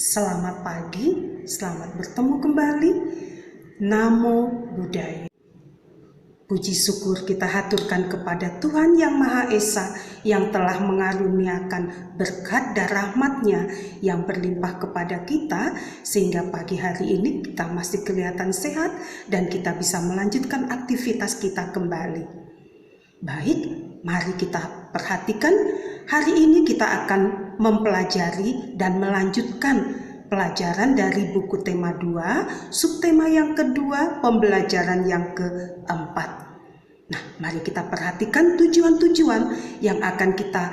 Selamat pagi, selamat bertemu kembali. Namo Buddhaya. Puji syukur kita haturkan kepada Tuhan Yang Maha Esa yang telah mengaruniakan berkat dan rahmat-Nya yang berlimpah kepada kita, sehingga pagi hari ini kita masih kelihatan sehat dan kita bisa melanjutkan aktivitas kita kembali. Baik, mari kita perhatikan. Hari ini kita akan mempelajari dan melanjutkan pelajaran dari buku tema 2, subtema yang kedua, pembelajaran yang keempat. Nah, mari kita perhatikan tujuan-tujuan yang akan kita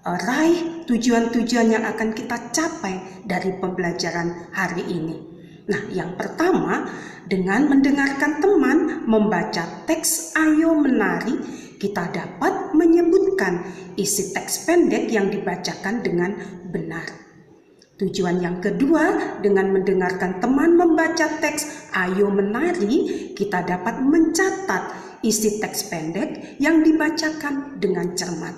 raih, tujuan-tujuan yang akan kita capai dari pembelajaran hari ini. Nah, yang pertama, dengan mendengarkan teman membaca teks Ayo Menari, kita dapat menyebutkan isi teks pendek yang dibacakan dengan benar. Tujuan yang kedua, dengan mendengarkan teman membaca teks Ayo Menari, kita dapat mencatat isi teks pendek yang dibacakan dengan cermat.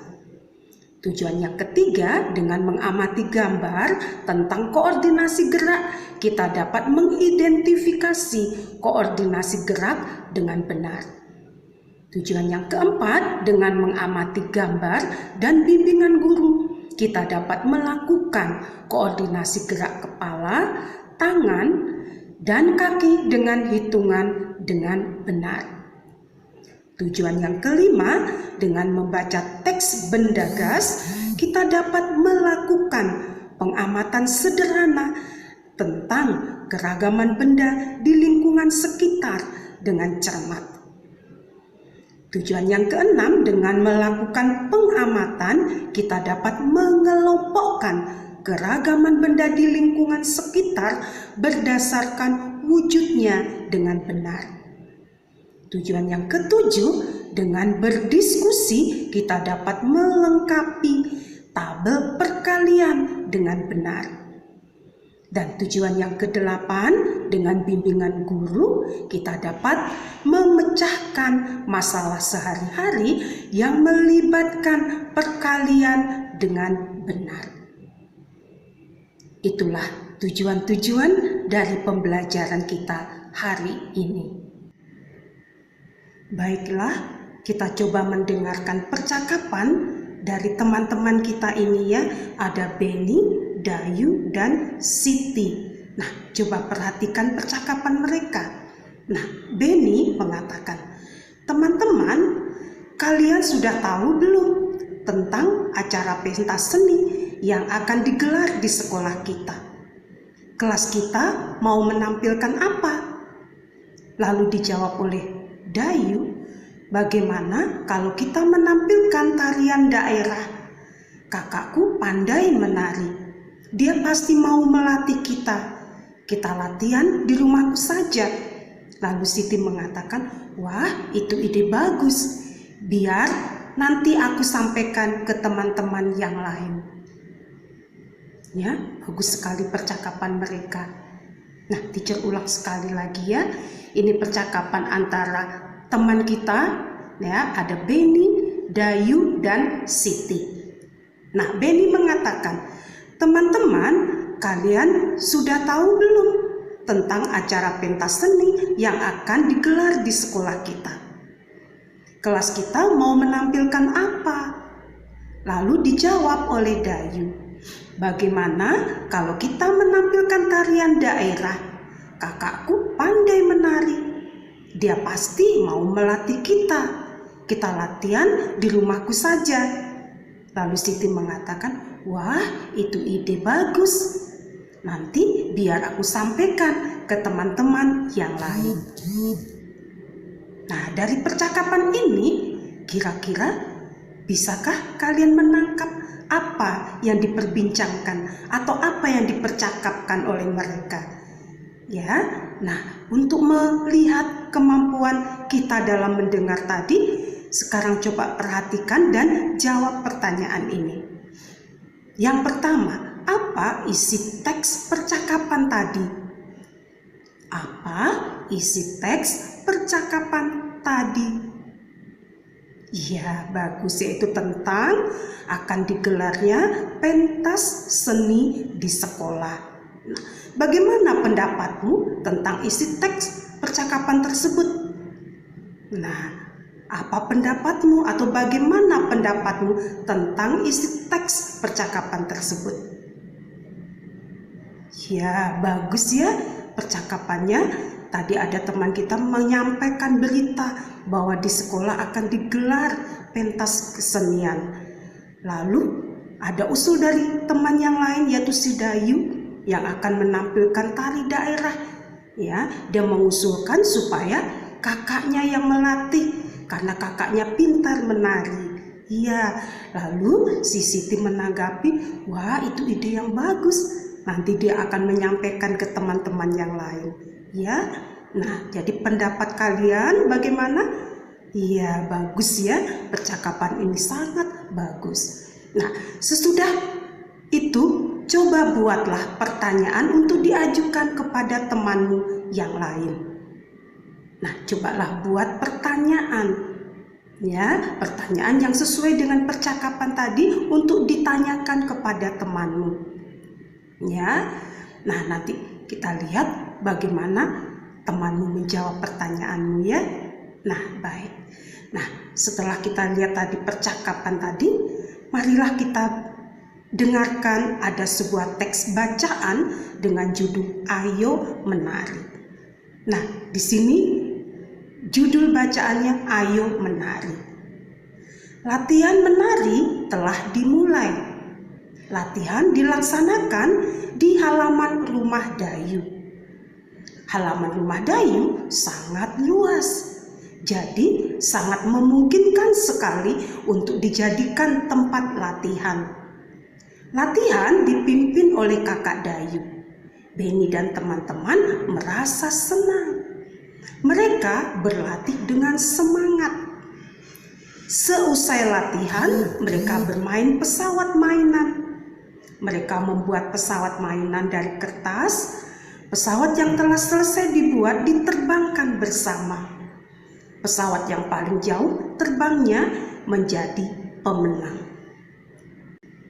Tujuan yang ketiga, dengan mengamati gambar tentang koordinasi gerak, kita dapat mengidentifikasi koordinasi gerak dengan benar. Tujuan yang keempat, dengan mengamati gambar dan bimbingan guru, kita dapat melakukan koordinasi gerak kepala, tangan, dan kaki dengan hitungan dengan benar. Tujuan yang kelima, dengan membaca teks benda gas, kita dapat melakukan pengamatan sederhana tentang keragaman benda di lingkungan sekitar dengan cermat. Tujuan yang keenam, dengan melakukan pengamatan, kita dapat mengelompokkan keragaman benda di lingkungan sekitar berdasarkan wujudnya dengan benar. Tujuan yang ketujuh, dengan berdiskusi, kita dapat melengkapi tabel perkalian dengan benar. Dan tujuan yang kedelapan, dengan bimbingan guru, kita dapat memecahkan masalah sehari-hari yang melibatkan perkalian dengan benar. Itulah tujuan-tujuan dari pembelajaran kita hari ini. Baiklah, kita coba mendengarkan percakapan dari teman-teman kita ini ya. Ada Benny, Dayu, dan Siti. Nah, coba perhatikan percakapan mereka. Nah, Benny mengatakan, teman-teman, kalian sudah tahu belum tentang acara pentas seni yang akan digelar di sekolah kita? Kelas kita mau menampilkan apa? Lalu dijawab oleh Dayu, bagaimana kalau kita menampilkan tarian daerah? Kakakku pandai menari. Dia pasti mau melatih kita. Kita latihan di rumahku saja. Lalu Siti mengatakan, wah, itu ide bagus. Biar nanti aku sampaikan ke teman-teman yang lain. Ya, bagus sekali percakapan mereka. Nah, teacher ulang sekali lagi ya. Ini percakapan antara teman kita, ya, ada Benny, Dayu, dan Siti. Nah, Benny mengatakan, teman-teman, kalian sudah tahu belum tentang acara pentas seni yang akan digelar di sekolah kita? Kelas kita mau menampilkan apa? Lalu dijawab oleh Dayu, bagaimana kalau kita menampilkan tarian daerah? Kakakku pandai menari. Dia pasti mau melatih kita. Kita latihan di rumahku saja. Lalu Siti mengatakan, wah, itu ide bagus. Nanti biar aku sampaikan ke teman-teman yang lain. Nah, dari percakapan ini, kira-kira bisakah kalian menangkap apa yang diperbincangkan atau apa yang dipercakapkan oleh mereka? Ya, nah, untuk melihat kemampuan kita dalam mendengar tadi, sekarang coba perhatikan dan jawab pertanyaan ini. Yang pertama, apa isi teks percakapan tadi? Apa isi teks percakapan tadi? Ya, bagus, yaitu tentang akan digelarnya pentas seni di sekolah. Nah, bagaimana pendapatmu tentang isi teks percakapan tersebut? Nah, apa pendapatmu atau bagaimana pendapatmu tentang isi teks percakapan tersebut? Ya, bagus ya percakapannya. Tadi ada teman kita menyampaikan berita bahwa di sekolah akan digelar pentas kesenian. Lalu ada usul dari teman yang lain yaitu si Dayu yang akan menampilkan tari daerah. Ya, dia mengusulkan supaya kakaknya yang melatih karena kakaknya pintar menari. Iya, lalu si Siti menanggapi, wah itu ide yang bagus. Nanti dia akan menyampaikan ke teman-teman yang lain. Ya, nah jadi pendapat kalian bagaimana? Iya, bagus ya, percakapan ini sangat bagus. Nah, sesudah itu coba buatlah pertanyaan untuk diajukan kepada temanmu yang lain. Nah, cobalah buat pertanyaan, ya, pertanyaan yang sesuai dengan percakapan tadi untuk ditanyakan kepada temanmu. Ya, nah nanti kita lihat bagaimana temanmu menjawab pertanyaanmu ya. Nah, baik. Nah, setelah kita lihat tadi percakapan tadi, marilah kita dengarkan ada sebuah teks bacaan dengan judul Ayo Menari. Nah, di sini judul bacaannya Ayo Menari. Latihan menari telah dimulai. Latihan dilaksanakan di halaman rumah Dayu. Halaman rumah Dayu sangat luas, jadi sangat memungkinkan sekali untuk dijadikan tempat latihan. Latihan dipimpin oleh kakak Dayu. Beni dan teman-teman merasa senang. Mereka berlatih dengan semangat. Seusai latihan, mereka bermain pesawat mainan. Mereka membuat pesawat mainan dari kertas. Pesawat yang telah selesai dibuat diterbangkan bersama. Pesawat yang paling jauh terbangnya menjadi pemenang.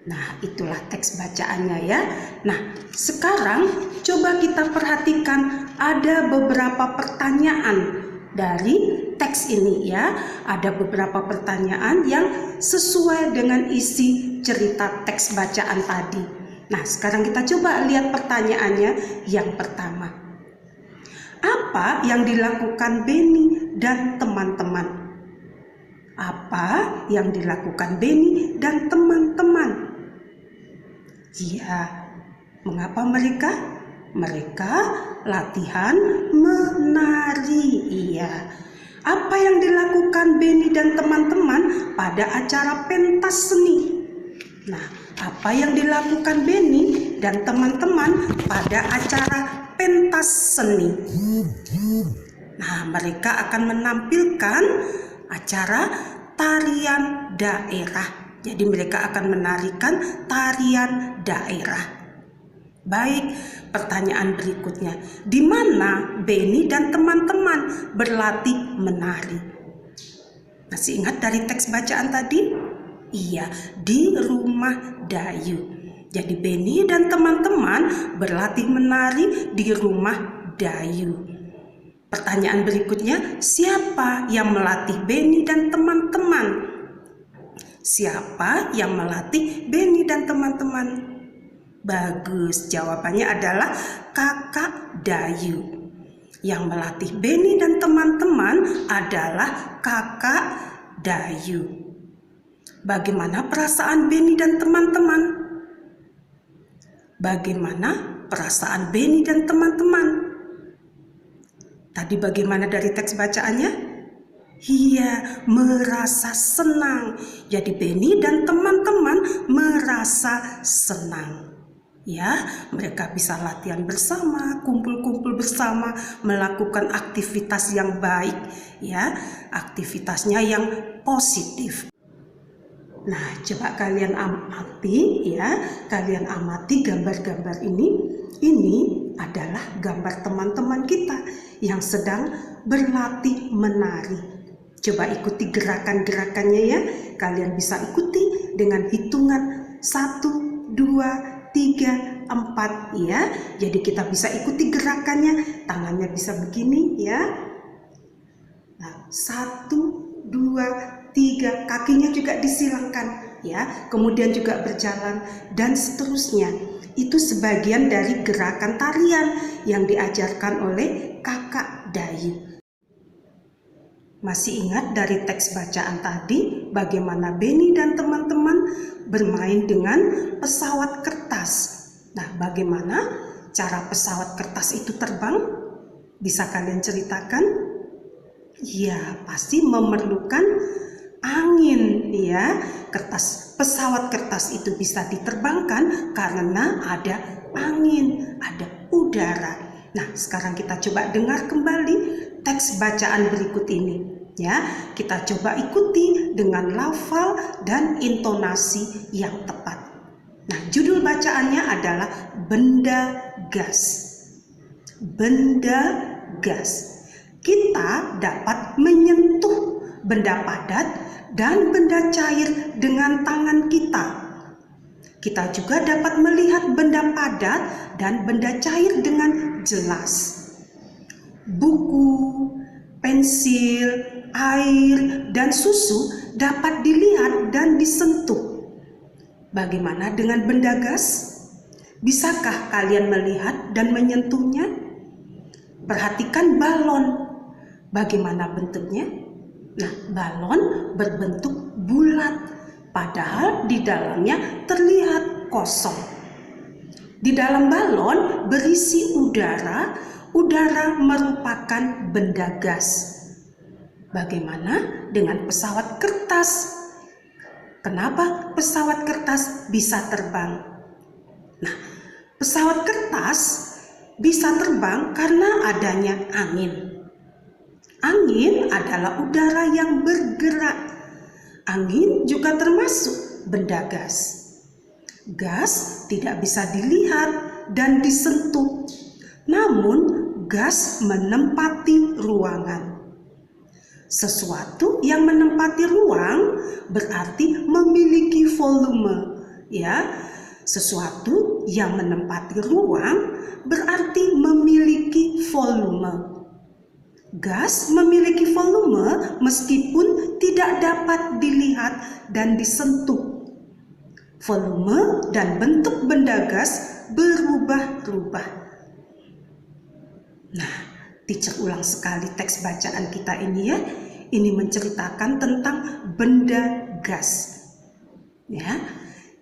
Nah, itulah teks bacaannya ya. Nah, sekarang coba kita perhatikan ada beberapa pertanyaan dari teks ini ya. Ada beberapa pertanyaan yang sesuai dengan isi cerita teks bacaan tadi. Nah, sekarang kita coba lihat pertanyaannya yang pertama. Apa yang dilakukan Beni dan teman-teman? Apa yang dilakukan Beni dan teman-teman? Ya, mengapa mereka? Mereka latihan menari. Iya. Apa yang dilakukan Beni dan teman-teman pada acara pentas seni? Nah, apa yang dilakukan Beni dan teman-teman pada acara pentas seni? Nah, mereka akan menampilkan acara tarian daerah. Jadi mereka akan menarikan tarian daerah. Baik, pertanyaan berikutnya. Di mana Beni dan teman-teman berlatih menari? Masih ingat dari teks bacaan tadi? Iya, di rumah Dayu. Jadi Beni dan teman-teman berlatih menari di rumah Dayu. Pertanyaan berikutnya, siapa yang melatih Beni dan teman-teman? Siapa yang melatih Beni dan teman-teman? Bagus, jawabannya adalah kakak Dayu. Yang melatih Beni dan teman-teman adalah kakak Dayu. Bagaimana perasaan Beni dan teman-teman? Bagaimana perasaan Beni dan teman-teman? Tadi bagaimana dari teks bacaannya? Iya, merasa senang. Jadi Beni dan teman-teman merasa senang. Ya, mereka bisa latihan bersama, kumpul-kumpul bersama, melakukan aktivitas yang baik, ya, aktivitasnya yang positif. Nah, coba kalian amati, ya, kalian amati gambar-gambar ini. Ini adalah gambar teman-teman kita yang sedang berlatih menari. Coba ikuti gerakan-gerakannya ya. Kalian bisa ikuti dengan hitungan 1, 2, 3, 4 ya. Jadi kita bisa ikuti gerakannya, tangannya bisa begini ya. Nah, 1, 2, 3, kakinya juga disilangkan ya. Kemudian juga berjalan dan seterusnya. Itu sebagian dari gerakan tarian yang diajarkan oleh Kakak Dayu. Masih ingat dari teks bacaan tadi bagaimana Beni dan teman-teman bermain dengan pesawat kertas. Nah, bagaimana cara pesawat kertas itu terbang? Bisa kalian ceritakan? Ya, pasti memerlukan angin ya. Pesawat kertas itu bisa diterbangkan karena ada angin, ada udara. Nah, sekarang kita coba dengar kembali teks bacaan berikut ini ya. Kita coba ikuti dengan lafal dan intonasi yang tepat. Nah, judul bacaannya adalah benda gas. Benda gas. Kita dapat menyentuh benda padat dan benda cair dengan tangan kita. Kita juga dapat melihat benda padat dan benda cair dengan jelas. Buku, pensil, air, dan susu dapat dilihat dan disentuh. Bagaimana dengan benda gas? Bisakah kalian melihat dan menyentuhnya? Perhatikan balon. Bagaimana bentuknya? Nah, balon berbentuk bulat, padahal di dalamnya terlihat kosong. Di dalam balon berisi udara. Udara merupakan benda gas. Bagaimana dengan pesawat kertas? Kenapa pesawat kertas bisa terbang? Nah, pesawat kertas bisa terbang karena adanya angin. Angin adalah udara yang bergerak. Angin juga termasuk benda gas. Gas tidak bisa dilihat dan disentuh. Namun, gas menempati ruangan. Sesuatu yang menempati ruang berarti memiliki volume, ya. Sesuatu yang menempati ruang berarti memiliki volume. Gas memiliki volume meskipun tidak dapat dilihat dan disentuh. Volume dan bentuk benda gas berubah-ubah. Nah, teacher ulang sekali teks bacaan kita ini ya. Ini menceritakan tentang benda gas. Ya,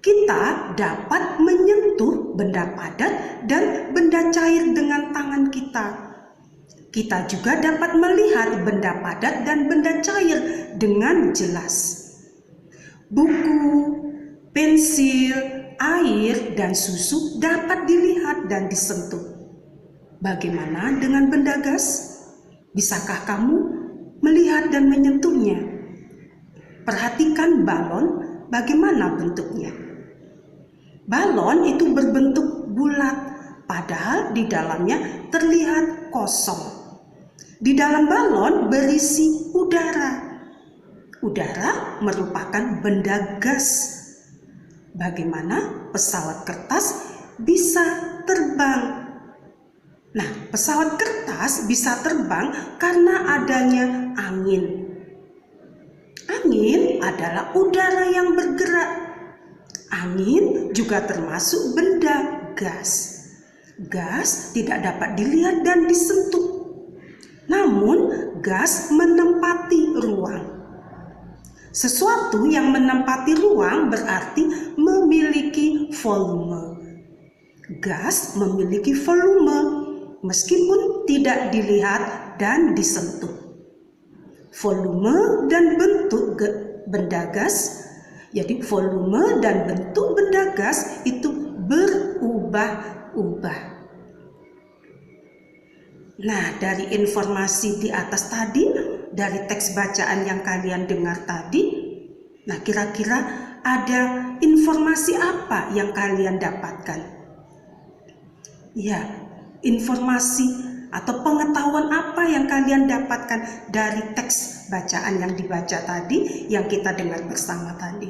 kita dapat menyentuh benda padat dan benda cair dengan tangan kita. Kita juga dapat melihat benda padat dan benda cair dengan jelas. Buku, pensil, air, dan susu dapat dilihat dan disentuh. Bagaimana dengan benda gas? Bisakah kamu melihat dan menyentuhnya? Perhatikan balon, bagaimana bentuknya? Balon itu berbentuk bulat, padahal di dalamnya terlihat kosong. Di dalam balon berisi udara. Udara merupakan benda gas. Bagaimana pesawat kertas bisa terbang? Nah, pesawat kertas bisa terbang karena adanya angin. Angin adalah udara yang bergerak. Angin juga termasuk benda gas. Gas tidak dapat dilihat dan disentuh. Namun, gas menempati ruang. Sesuatu yang menempati ruang berarti memiliki volume. Gas memiliki volume meskipun tidak dilihat dan disentuh. Volume dan bentuk benda gas, jadi volume dan bentuk benda gas itu berubah-ubah. Nah, dari informasi di atas tadi, dari teks bacaan yang kalian dengar tadi, nah kira-kira ada informasi apa yang kalian dapatkan? Ya, informasi atau pengetahuan apa yang kalian dapatkan dari teks bacaan yang dibaca tadi, yang kita dengar bersama tadi?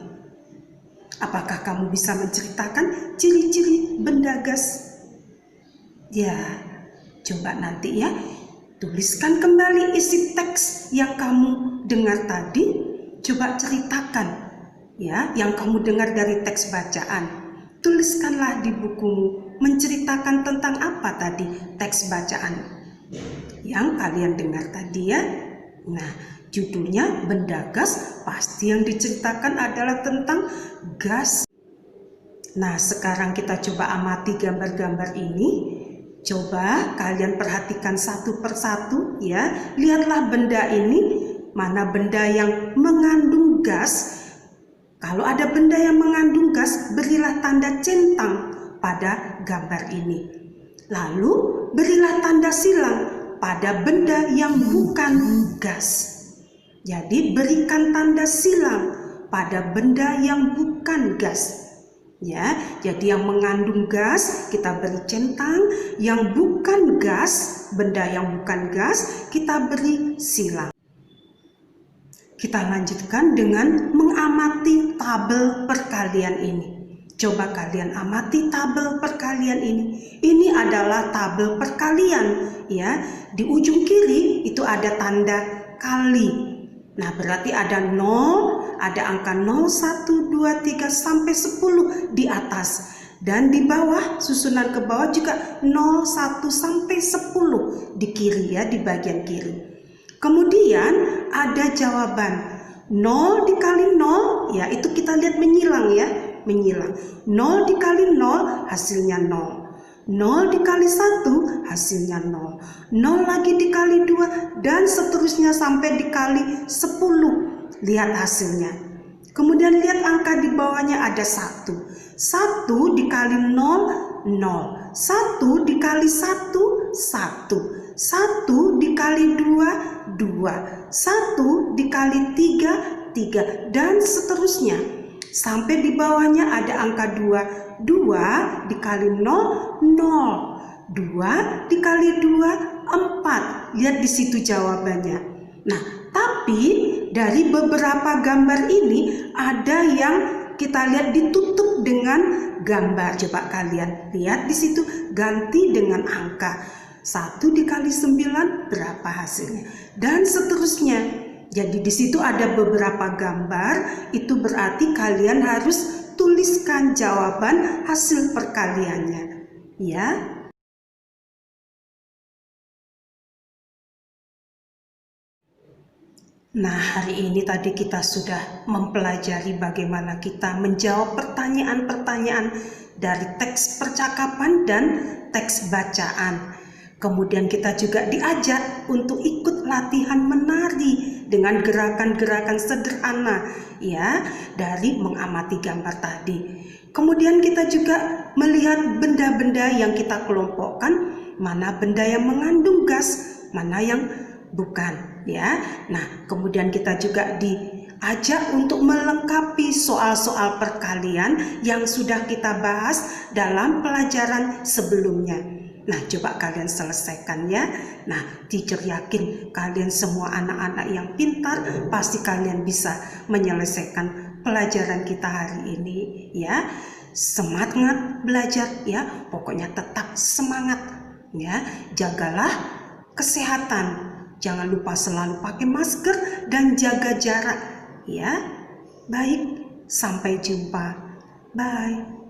Apakah kamu bisa menceritakan ciri-ciri benda gas? Ya, coba nanti ya, tuliskan kembali isi teks yang kamu dengar tadi. Coba ceritakan ya, yang kamu dengar dari teks bacaan. Tuliskanlah di bukumu, menceritakan tentang apa tadi teks bacaan yang kalian dengar tadi ya. Nah, judulnya benda gas, pasti yang diceritakan adalah tentang gas. Nah, sekarang kita coba amati gambar-gambar ini. Coba kalian perhatikan satu persatu ya. Lihatlah benda ini, mana benda yang mengandung gas. Kalau ada benda yang mengandung gas, berilah tanda centang pada gambar ini. Lalu berilah tanda silang pada benda yang bukan gas. Jadi berikan tanda silang pada benda yang bukan gas. Ya, jadi yang mengandung gas kita beri centang, yang bukan gas, benda yang bukan gas kita beri silang. Kita lanjutkan dengan mengamati tabel perkalian ini. Coba kalian amati tabel perkalian ini. Ini adalah tabel perkalian ya. Di ujung kiri itu ada tanda kali. Nah, berarti ada 0, ada angka 0, 1, 2, 3 sampai 10 di atas. Dan di bawah, susunan ke bawah juga 0, 1 sampai 10 di kiri ya, di bagian kiri. Kemudian ada jawaban 0 dikali 0, ya itu kita lihat menyilang ya, menyilang. 0 dikali 0 hasilnya 0. 0 dikali 1 hasilnya 0. 0 lagi dikali 2 dan seterusnya sampai dikali 10. Lihat hasilnya. Kemudian lihat angka di bawahnya ada 1. 1 dikali 0, 0. 1 dikali 1, 1. 1 dikali 2, 2. 1 dikali 3, 3. Dan seterusnya. Sampai di bawahnya ada angka 2. 2 dikali 0, 0. 2 dikali 2, 4. Lihat di situ jawabannya. Nah, tapi dari beberapa gambar ini ada yang kita lihat ditutup dengan gambar. Coba kalian lihat di situ, ganti dengan angka. 1 dikali 9 berapa hasilnya? Dan seterusnya. Jadi di situ ada beberapa gambar, itu berarti kalian harus tuliskan jawaban hasil perkaliannya, ya. Nah, hari ini tadi kita sudah mempelajari bagaimana kita menjawab pertanyaan-pertanyaan dari teks percakapan dan teks bacaan. Kemudian kita juga diajak untuk ikut latihan menari dengan gerakan-gerakan sederhana ya, dari mengamati gambar tadi. Kemudian kita juga melihat benda-benda yang kita kelompokkan, mana benda yang mengandung gas, mana yang bukan ya. Nah, kemudian kita juga diajak untuk melengkapi soal-soal perkalian yang sudah kita bahas dalam pelajaran sebelumnya. Nah, coba kalian selesaikan ya. Nah, teacher yakin kalian semua anak-anak yang pintar, pasti kalian bisa menyelesaikan pelajaran kita hari ini ya. Semangat belajar ya, pokoknya tetap semangat ya. Jagalah kesehatan. Jangan lupa selalu pakai masker dan jaga jarak ya. Baik, sampai jumpa. Bye.